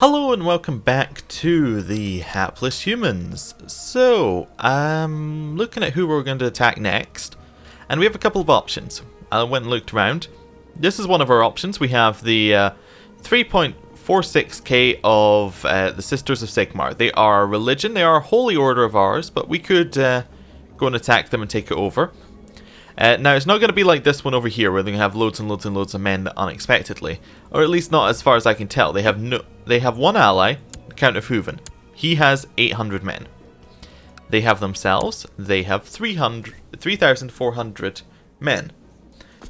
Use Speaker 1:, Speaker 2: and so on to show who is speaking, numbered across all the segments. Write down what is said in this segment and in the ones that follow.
Speaker 1: Hello and welcome back to the Hapless Humans. So, I'm looking at who we're going to attack next, and we have a couple of options. I went and looked around. This is one of our options. We have the 3.46k of the Sisters of Sigmar. They are a religion, they are a holy order of ours, but we could go and attack them and take it over. Now, it's not going to be like this one over here, where they have loads and loads and loads of men unexpectedly. Or at least not as far as I can tell. They have one ally, Count of Hooven. He has 800 men. They have themselves, they have 3,400 men.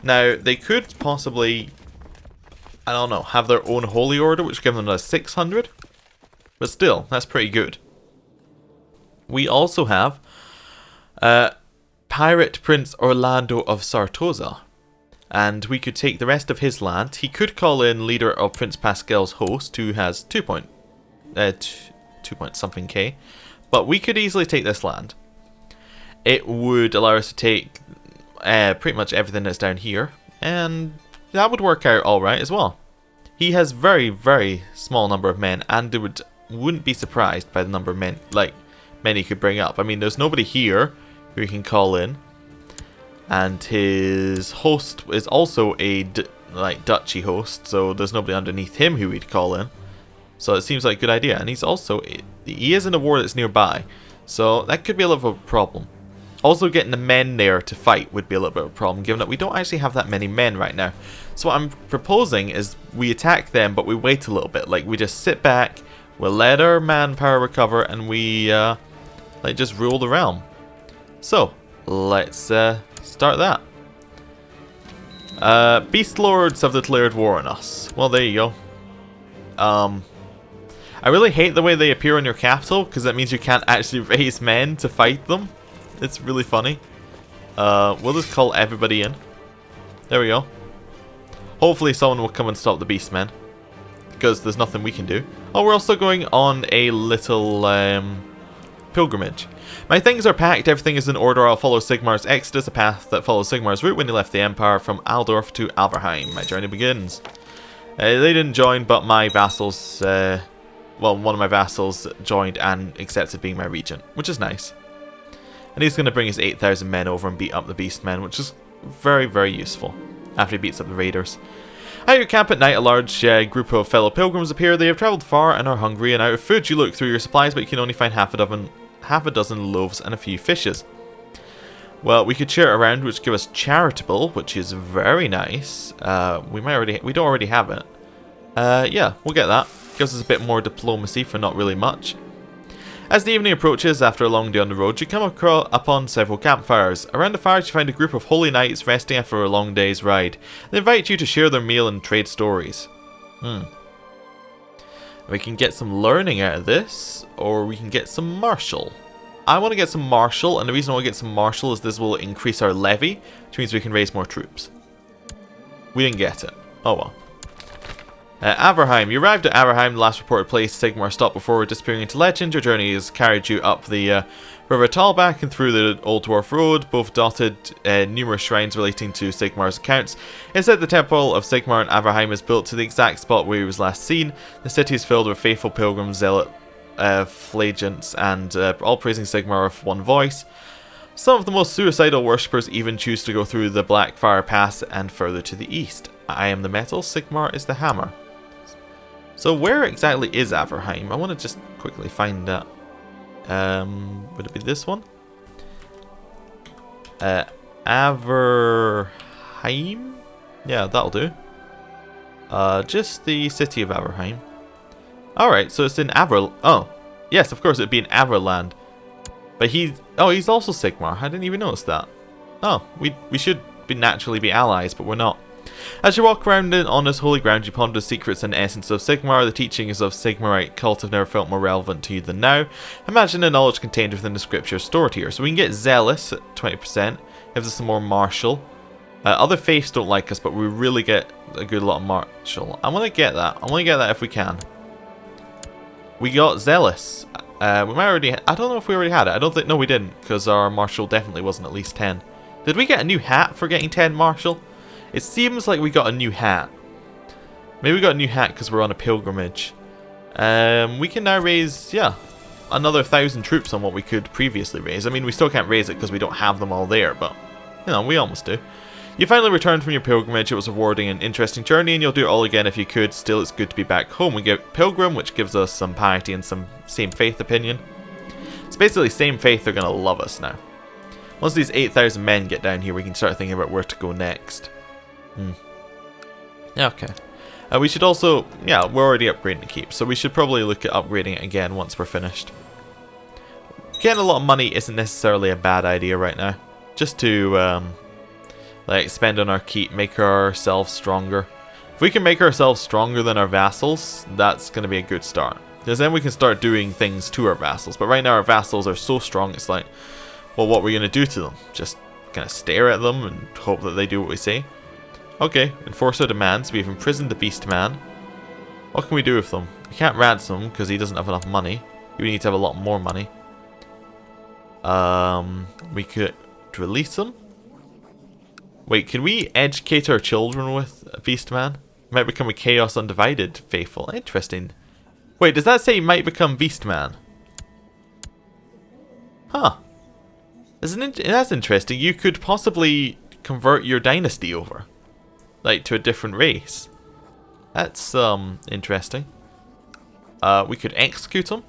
Speaker 1: Now, they could possibly, I don't know, have their own holy order, which gives them a 600. But still, that's pretty good. We also have Pirate Prince Orlando of Sartosa, and we could take the rest of his land. He could call in leader of Prince Pascal's host, who has 2 point something k, but we could easily take this land. It would allow us to take pretty much everything that's down here, and that would work out alright as well. He has very, very small number of men, and they wouldn't be surprised by the number of men he could bring up. I mean, there's nobody here who he can call in, and his host is also a duchy host, so there's nobody underneath him who we'd call in. So it seems like a good idea, and he is in a war that's nearby, so that could be a little bit of a problem. Also, getting the men there to fight would be a little bit of a problem, given that we don't actually have that many men right now. So what I'm proposing is we attack them, but we wait a little bit. Like, we just sit back, we'll let our manpower recover, and we just rule the realm. So, let's start that. Beast Lords have declared war on us. Well, there you go. I really hate the way they appear on your capital, because that means you can't actually raise men to fight them. It's really funny. We'll just call everybody in. There we go. Hopefully someone will come and stop the Beastmen, because there's nothing we can do. Oh, we're also going on a little pilgrimage. My things are packed, everything is in order. I'll follow Sigmar's exodus, a path that follows Sigmar's route when he left the Empire from Aldorf to Alverheim. My journey begins. They didn't join, but my vassals, one of my vassals joined and accepted being my regent, which is nice. And he's going to bring his 8,000 men over and beat up the Beastmen, which is very, very useful, after he beats up the raiders. At your camp at night, a large group of fellow pilgrims appear. They have travelled far and are hungry and out of food. You look through your supplies, but you can only find half a dozen loaves and a few fishes. Well, we could share it around, which give us charitable, which is very nice. We don't already have it. Yeah, we'll get that. Gives us a bit more diplomacy for not really much. As the evening approaches, after a long day on the road, you come upon several campfires. Around the fires, you find a group of holy knights resting after a long day's ride. They invite you to share their meal and trade stories. We can get some learning out of this, or we can get some martial. I want to get some martial, and the reason I want to get some martial is this will increase our levy, which means we can raise more troops. We didn't get it. Oh well. Averheim. You arrived at Averheim, the last reported place Sigmar stopped before disappearing into legend. Your journey has carried you up the River Talbach and through the Old Dwarf Road, both dotted numerous shrines relating to Sigmar's accounts. Instead, the Temple of Sigmar in Averheim is built to the exact spot where he was last seen. The city is filled with faithful pilgrims, zealot flagellants, and all praising Sigmar with one voice. Some of the most suicidal worshippers even choose to go through the Blackfire Pass and further to the east. I am the metal, Sigmar is the hammer. So where exactly is Averheim? I want to just quickly find that. Would it be this one? Averheim? Yeah, that'll do. Just the city of Averheim. Alright, so it's in Oh, yes, of course it'd be in Averland. But he's also Sigmar. I didn't even notice that. Oh, we should naturally be allies, but we're not. As you walk around on this holy ground, you ponder the secrets and essence of Sigmar. The teachings of Sigmarite cult have never felt more relevant to you than now. Imagine the knowledge contained within the scriptures stored here. So we can get Zealous at 20%, gives us some more martial. Other faiths don't like us, but we really get a good lot of martial. I want to get that. I want to get that if we can. We got Zealous. We might already. I don't know if we already had it. I don't think. No, we didn't, because our martial definitely wasn't at least 10. Did we get a new hat for getting 10 martial? It seems like we got a new hat. Maybe we got a new hat because we're on a pilgrimage. We can now raise, yeah, another 1,000 troops on what we could previously raise. I mean, we still can't raise it because we don't have them all there, but, you know, we almost do. You finally returned from your pilgrimage. It was a rewarding and interesting journey, and you'll do it all again if you could. Still, it's good to be back home. We get Pilgrim, which gives us some piety and some same faith opinion. It's basically same faith, they're going to love us now. Once these 8,000 men get down here, we can start thinking about where to go next. Yeah, okay. We should also, yeah, we're already upgrading the keep, so we should probably look at upgrading it again once we're finished. Getting a lot of money isn't necessarily a bad idea right now. Just to, like, spend on our keep, make ourselves stronger. If we can make ourselves stronger than our vassals, that's going to be a good start. Because then we can start doing things to our vassals. But right now our vassals are so strong, it's like, well, what are we going to do to them? Just kind of stare at them and hope that they do what we say? Okay, enforce our demands. We've imprisoned the Beast Man. What can we do with them? We can't ransom him because he doesn't have enough money. We need to have a lot more money. We could release him. Wait, can we educate our children with a Beast Man? Might become a Chaos Undivided faithful. Interesting. Wait, does that say he might become Beast Man? Huh. That's interesting. You could possibly convert your dynasty over. Like, to a different race. That's, interesting. We could execute him.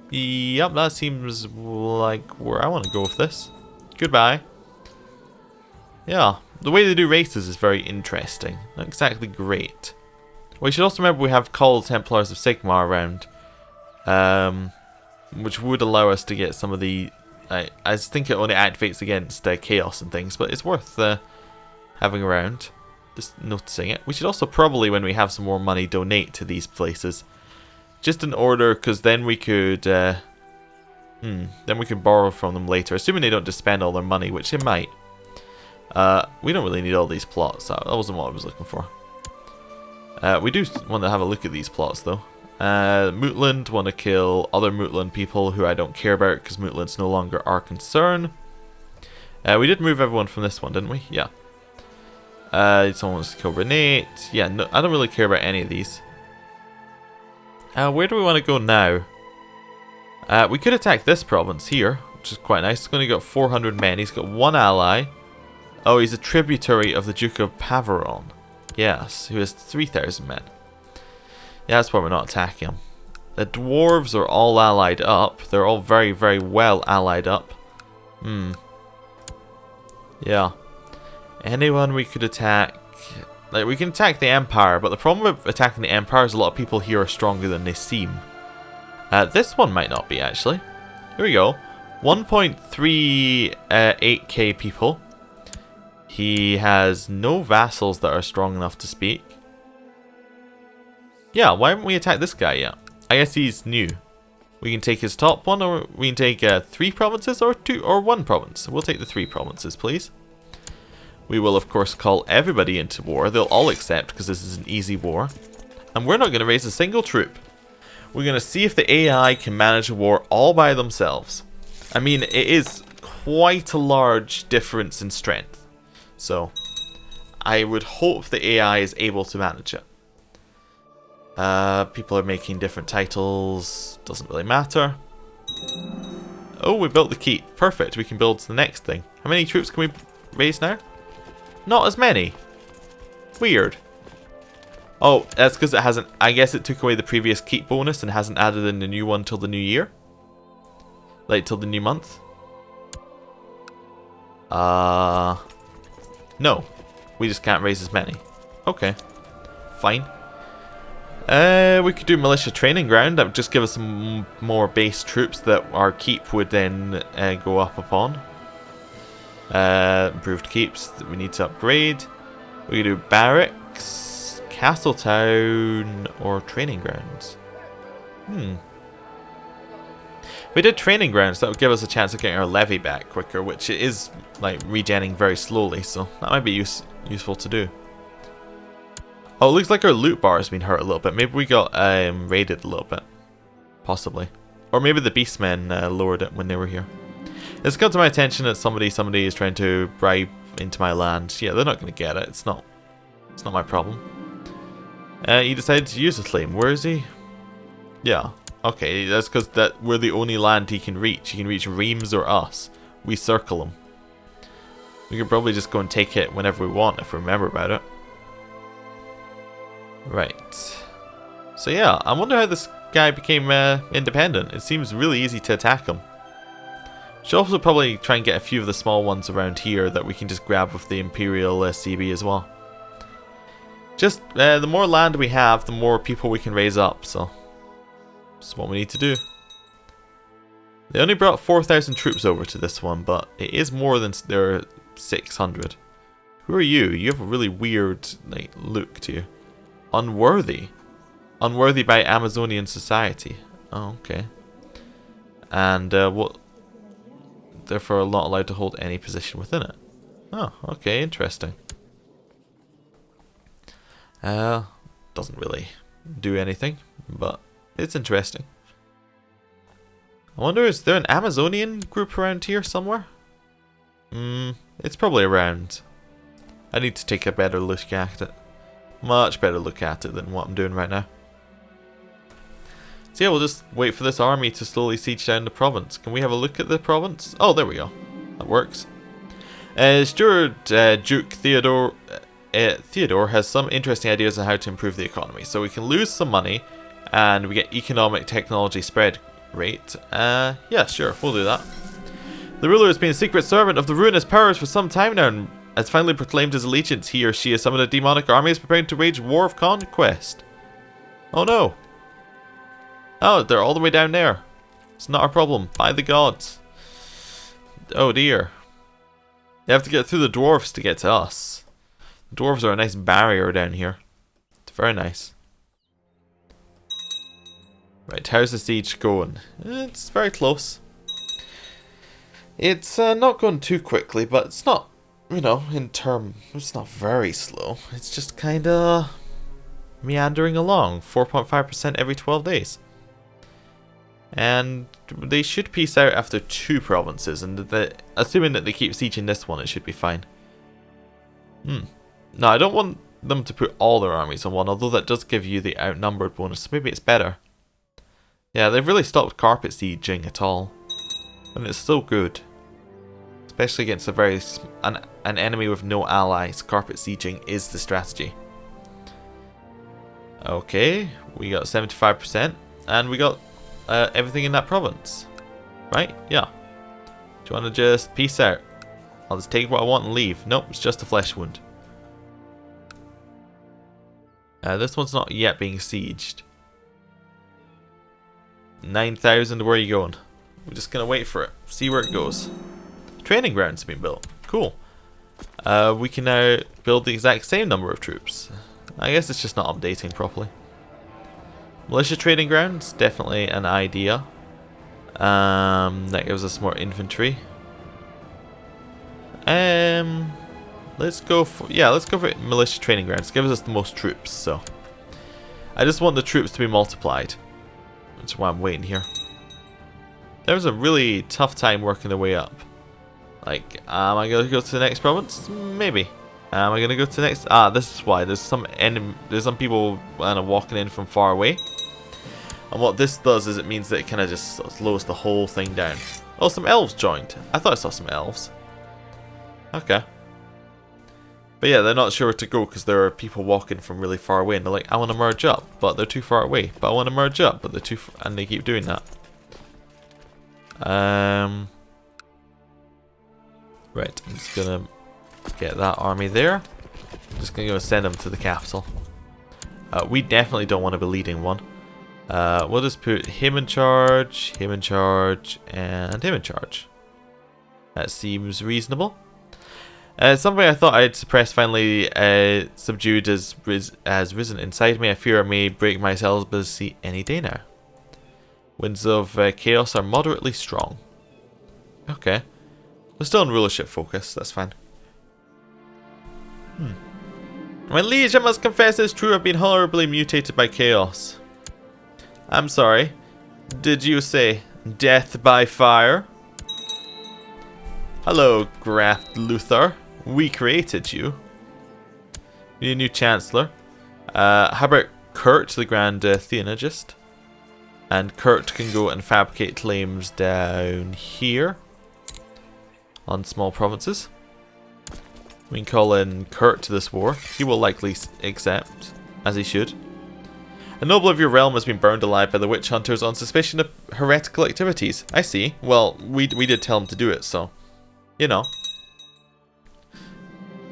Speaker 1: Yep, that seems like where I want to go with this. Goodbye. Yeah, the way they do races is very interesting. Not exactly great. We should also remember we have called Templars of Sigmar around. Which would allow us to get some of the... I think it only activates against chaos and things, but it's worth having around. Just noticing it. We should also probably, when we have some more money, donate to these places. Just in order, because then we could... then we can borrow from them later, assuming they don't just spend all their money, which they might. We don't really need all these plots. That wasn't what I was looking for. We do want to have a look at these plots, though. Mootland, want to kill other Mootland people who I don't care about, because Mootland's no longer our concern. We did move everyone from this one, didn't we? Yeah. Someone wants to kill Renate. Yeah, no, I don't really care about any of these. Where do we want to go now? We could attack this province here, which is quite nice. It's only got 400 men. He's got one ally. Oh, he's a tributary of the Duke of Paveron. Yes, who has 3,000 men. Yeah, that's why we're not attacking him. The dwarves are all allied up. They're all very, very well allied up. Yeah. Anyone we could attack... Like, we can attack the Empire, but the problem with attacking the Empire is a lot of people here are stronger than they seem. This one might not be, actually. Here we go. 1.38k people. He has no vassals that are strong enough to speak. Yeah, why haven't we attacked this guy yet? I guess he's new. We can take his top one, or we can take 3 provinces, or 2, or 1 province. We'll take the 3 provinces, please. We will, of course, call everybody into war. They'll all accept, because this is an easy war. And we're not going to raise a single troop. We're going to see if the AI can manage a war all by themselves. I mean, it is quite a large difference in strength. So, I would hope the AI is able to manage it. People are making different titles. Doesn't really matter. Oh, we built the keep. Perfect. We can build the next thing. How many troops can we raise now? Not as many. Weird. Oh, that's because it hasn't... I guess it took away the previous keep bonus and hasn't added in the new one till the new year. Like, till the new month. No. We just can't raise as many. Okay. Fine. We could do militia training ground. That would just give us some more base troops that our keep would then go up upon. Improved keeps that we need to upgrade. We could do barracks, castle town, or training grounds. If we did training grounds, that would give us a chance of getting our levy back quicker, which it is like regenning very slowly, so that might be useful to do. Oh, it looks like our loot bar has been hurt a little bit. Maybe we got raided a little bit. Possibly. Or maybe the beastmen lowered it when they were here. It's come to my attention that somebody is trying to bribe into my land. Yeah, they're not going to get it. It's not my problem. He decided to use the flame. Where is he? Yeah. Okay, that's because we're the only land he can reach. He can reach Reims or us. We circle him. We could probably just go and take it whenever we want if we remember about it. Right. So yeah, I wonder how this guy became independent. It seems really easy to attack him. Should also probably try and get a few of the small ones around here that we can just grab with the Imperial CB as well. Just the more land we have, the more people we can raise up, so that's what we need to do. They only brought 4,000 troops over to this one, but it is more than their 600. Who are you? You have a really weird look to you. Unworthy. Unworthy by Amazonian society. Oh, okay. And what? Therefore not allowed to hold any position within it. Oh, okay, interesting. Doesn't really do anything, but it's interesting. I wonder, is there an Amazonian group around here somewhere? It's probably around. I need to take a better look at it. Much better look at it than what I'm doing right now. So yeah, we'll just wait for this army to slowly siege down the province. Can we have a look at the province? Oh, there we go. That works. Steward Duke Theodore has some interesting ideas on how to improve the economy. So we can lose some money, and we get economic technology spread rate. Yeah, sure, we'll do that. The ruler has been a secret servant of the ruinous powers for some time now, and has finally proclaimed his allegiance. He or she has summoned a demonic army, is preparing to wage war of conquest. Oh no. Oh, they're all the way down there. It's not our problem. By the gods. Oh dear. You have to get through the dwarves to get to us. The dwarves are a nice barrier down here. It's very nice. Right, how's the siege going? It's very close. It's not going too quickly, but it's not, you know, it's not very slow. It's just kind of meandering along. 4.5% every 12 days. And they should peace out after 2 provinces, and assuming that they keep sieging this one, it should be fine. No, I don't want them to put all their armies on one, although that does give you the outnumbered bonus, so maybe it's better. Yeah, they've really stopped carpet sieging at all, and it's so good. Especially against an enemy with no allies, carpet sieging is the strategy. Okay, we got 75%, and we got everything in that province, right? Yeah. Do you want to just peace out? I'll just take what I want and leave. Nope, it's just a flesh wound. This one's not yet being sieged. 9,000, where are you going? We're just gonna wait for it, see where it goes. Training grounds have been built. Cool. We can now build the exact same number of troops. I guess it's just not updating properly. Militia trading grounds, definitely an idea. That gives us more infantry. Let's go for militia training grounds. Gives us the most troops, so I just want the troops to be multiplied. That's why I'm waiting here. There was a really tough time working their way up. Like, am I gonna go to the next province? Maybe. Am I gonna go to the next? This is why. There's some people kind of walking in from far away. And what this does is it means that it kind of just slows the whole thing down. Oh, some elves joined. I thought I saw some elves. Okay. But yeah, they're not sure where to go because there are people walking from really far away, and they're like, I want to merge up, but they're too far away. But I want to merge up, but they're too far, and they keep doing that. Right, I'm just gonna get that army there. I'm just gonna go send them to the capital. We definitely don't want to be leading one. We'll just put him in charge, and him in charge. That seems reasonable. Something I thought I'd suppress finally subdued has risen inside me. I fear I may break my celibacy any day now. Winds of chaos are moderately strong. Okay. We're still in rulership focus, that's fine. My liege, I must confess it's true I've been horribly mutated by chaos. I'm sorry. Did you say death by fire? Hello, Graf Luthor. We created you. We need a new chancellor. How about Kurt, the Grand Theologist? And Kurt can go and fabricate claims down here on small provinces. We can call in Kurt to this war. He will likely accept, as he should. A noble of your realm has been burned alive by the witch hunters on suspicion of heretical activities. I see. Well, we did tell him to do it, so, you know.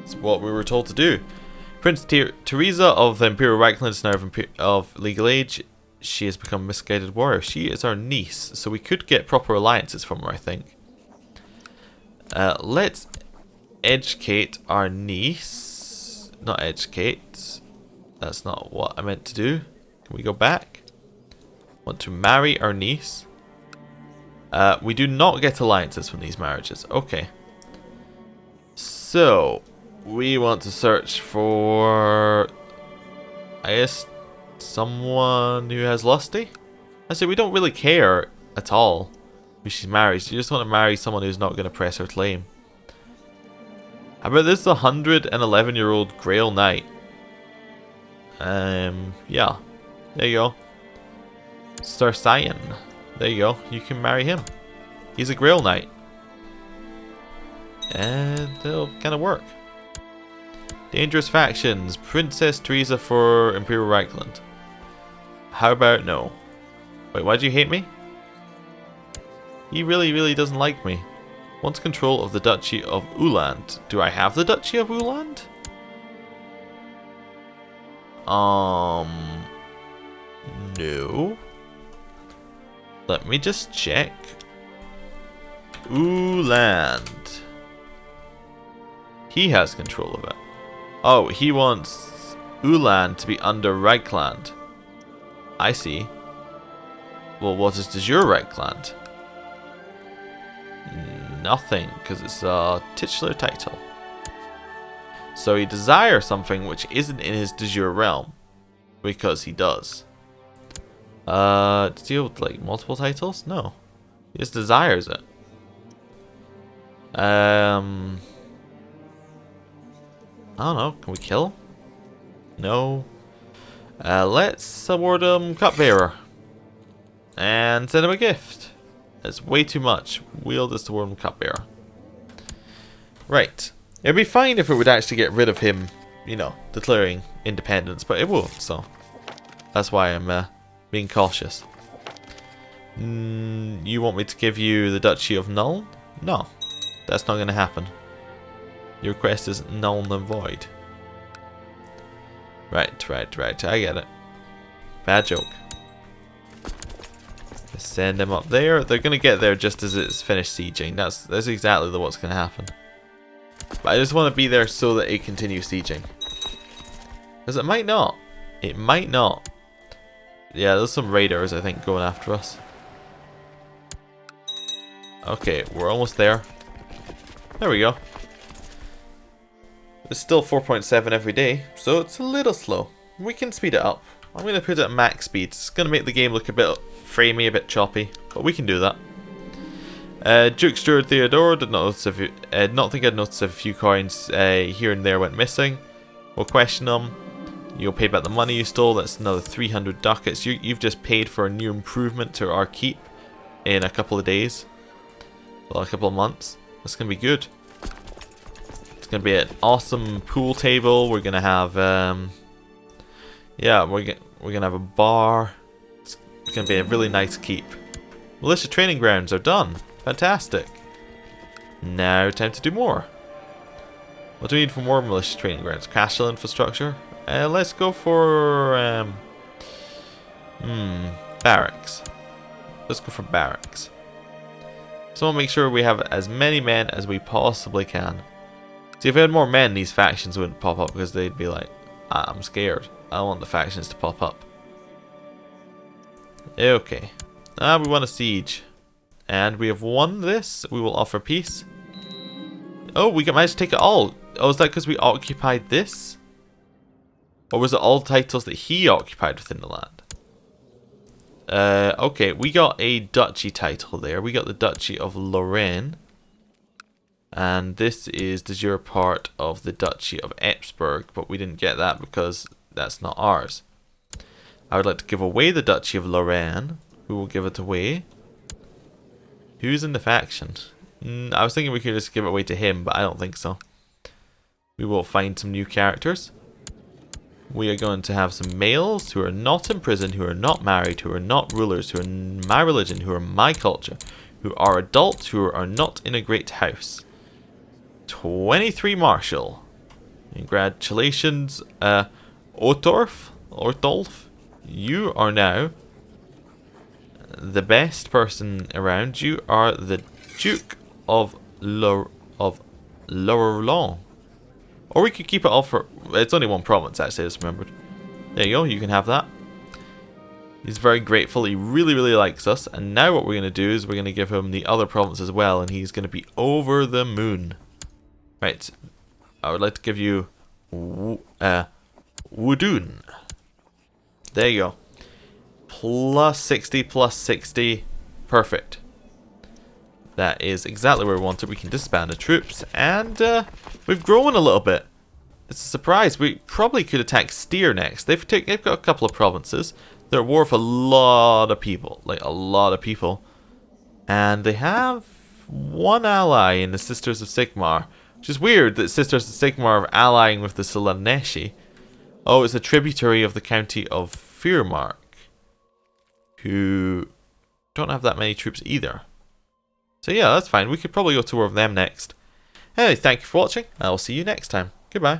Speaker 1: It's what we were told to do. Prince Teresa of the Imperial Reichland is now of legal age. She has become a misguided warrior. She is our niece, so we could get proper alliances from her, I think. Let's educate our niece. Not educate. That's not what I meant to do. Can we go back? Want to marry our niece. We do not get alliances from these marriages. Okay. So, we want to search for, I guess, someone who has lusty? I say we don't really care at all who she marries. You just want to marry someone who's not going to press her claim. How about this 111-year-old Grail Knight? Yeah. There you go. Sir Cyan. There you go. You can marry him. He's a Grail Knight. And it'll kind of work. Dangerous factions. Princess Teresa for Imperial Reichland. How about no? Wait, why do you hate me? He really doesn't like me. Wants control of the Duchy of Uland. Do I have the Duchy of Uland? No. Let me just check. Uland. He has control of it. Oh, he wants Uland to be under Reichland. I see. Well, what is de jure Reichland? Nothing, because it's a titular title. So he desires something which isn't in his de jure realm. Because he does. Does he have like multiple titles? No. He just desires it. I don't know. Can we kill him? No. Let's award him Cupbearer. And send him a gift. It's way too much. We'll just award him Cupbearer. Right. It'd be fine if it would actually get rid of him, you know, declaring independence, but it won't, so that's why I'm being cautious. You want me to give you the Duchy of Null? No, that's not going to happen. Your request is null and void. Right, I get it. Bad joke. Let's send them up there. They're going to get there just as it's finished sieging. That's exactly what's going to happen. But I just want to be there so that it continues sieging. Because it might not. It might not. Yeah, there's some raiders, I think, going after us. Okay, we're almost there. There we go. It's still 4.7 every day, so it's a little slow. We can speed it up. I'm going to put it at max speed. It's going to make the game look a bit framey, a bit choppy, but we can do that. Duke Steward Theodore did not think I'd noticed a few coins here and there went missing. We'll question them. You'll pay back the money you stole. That's another 300 ducats. You've just paid for a new improvement to our keep in a couple of days. Well, a couple of months. That's going to be good. It's going to be an awesome pool table. We're going to have, yeah, we're going to have a bar. It's going to be a really nice keep. Militia training grounds are done. Fantastic. Now time to do more. What do we need for more militia training grounds? Castle infrastructure? Let's go for barracks. Let's go for barracks. So we'll make sure we have as many men as we possibly can. See, if we had more men, these factions wouldn't pop up because they'd be like, I'm scared. I don't want the factions to pop up. Okay. We want a siege. And we have won this. We will offer peace. Oh, we managed to take it all. Oh, is that because we occupied this? Or was it all titles that he occupied within the land? Okay, we got a duchy title there. We got the Duchy of Lorraine. And this is de jure part of the Duchy of Epsburg, but we didn't get that because that's not ours. I would like to give away the Duchy of Lorraine. we will give it away. Who's in the faction? I was thinking we could just give it away to him, but I don't think so. We will find some new characters. We are going to have some males who are not in prison, who are not married, who are not rulers, who are my religion, who are my culture, who are adults, who are not in a great house. 23 Marshal. Congratulations, Ortolf. You are now the best person around. You are the Duke of Lorelon. Or we could keep it all for... It's only one province, actually, I just remembered. There you go, you can have that. He's very grateful, he really, really likes us. And now what we're going to do is we're going to give him the other province as well, and he's going to be over the moon. Right, I would like to give you... Wudun. There you go. Plus 60, plus 60. Perfect. That is exactly where we want it. We can disband the troops, and we've grown a little bit. It's a surprise. We probably could attack Steer next. They've got a couple of provinces. They're at war with a lot of people, like a lot of people, and they have one ally in the Sisters of Sigmar, which is weird that Sisters of Sigmar are allying with the Solaneshi. Oh, it's a tributary of the county of Fearmark, who don't have that many troops either. So yeah, that's fine. We could probably go to war with them next. Anyway, thank you for watching. I will see you next time. Goodbye.